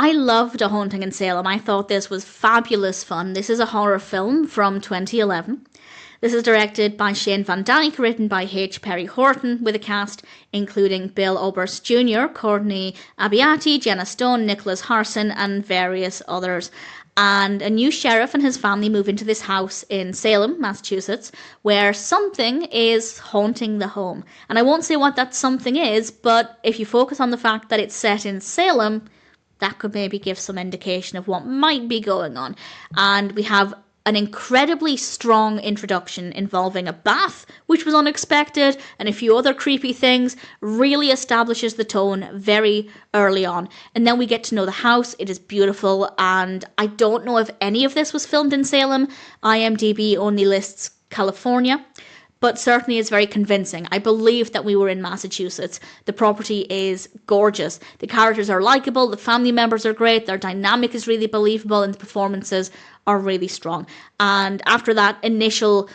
I loved A Haunting in Salem. I thought this was fabulous fun. This is a horror film from 2011. This is directed by Shane Van Dyke, written by H. Perry Horton, with a cast including Bill Oberst Jr., Courtney Abbiati, Jenna Stone, Nicholas Harsin, and various others. And a new sheriff and his family move into this house in Salem, Massachusetts, where something is haunting the home. And I won't say what that something is, but if you focus on the fact that it's set in Salem, that could maybe give some indication of what might be going on. And we have an incredibly strong introduction involving a bath, which was unexpected, and a few other creepy things. Really establishes the tone very early on. And then we get to know the house. It is beautiful, and I don't know if any of this was filmed in Salem. IMDb only lists California, but certainly is very convincing. I believe that we were in Massachusetts. The property is gorgeous. The characters are likable, the family members are great, their dynamic is really believable, and the performances are really strong. And after that initial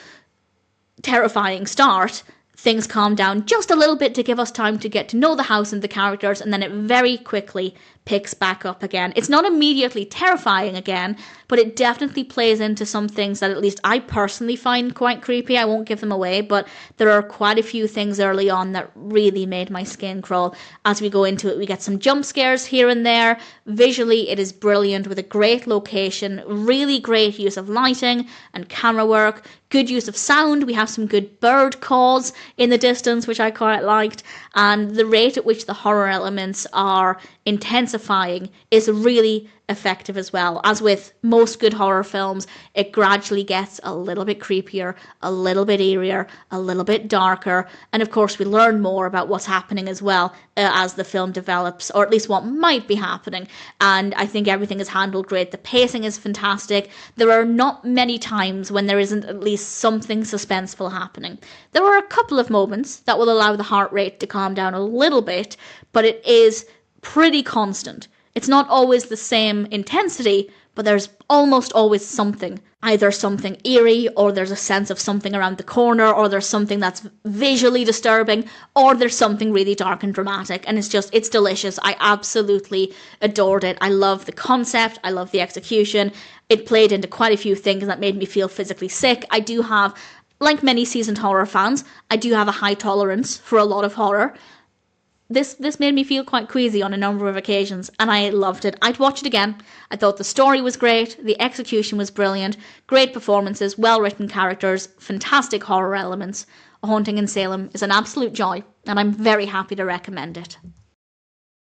terrifying start, things calm down just a little bit to give us time to get to know the house and the characters, and then it very quickly picks back up again. It's not immediately terrifying again, but it definitely plays into some things that at least I personally find quite creepy. I won't give them away, but there are quite a few things early on that really made my skin crawl. As we go into it, we get some jump scares here and there. Visually, it is brilliant with a great location, really great use of lighting and camera work, good use of sound. We have some good bird calls in the distance, which I quite liked, and the rate at which the horror elements are intensifying is really effective as well. As with most good horror films, it gradually gets a little bit creepier, a little bit eerier, a little bit darker, and of course we learn more about what's happening as well as the film develops, or at least what might be happening. And I think everything is handled great. The pacing is fantastic. There are not many times when there isn't at least something suspenseful happening. There are a couple of moments that will allow the heart rate to calm down a little bit, but it is pretty constant. It's not always the same intensity, but there's almost always something. Either something eerie, or there's a sense of something around the corner, or there's something that's visually disturbing, or there's something really dark and dramatic. And it's delicious. I absolutely adored it. I love the concept. I love the execution. It played into quite a few things that made me feel physically sick. I do have, like many seasoned horror fans, I do have a high tolerance for a lot of horror. This made me feel quite queasy on a number of occasions, and I loved it. I'd watch it again. I thought the story was great, the execution was brilliant, great performances, well-written characters, fantastic horror elements. A Haunting in Salem is an absolute joy, and I'm very happy to recommend it.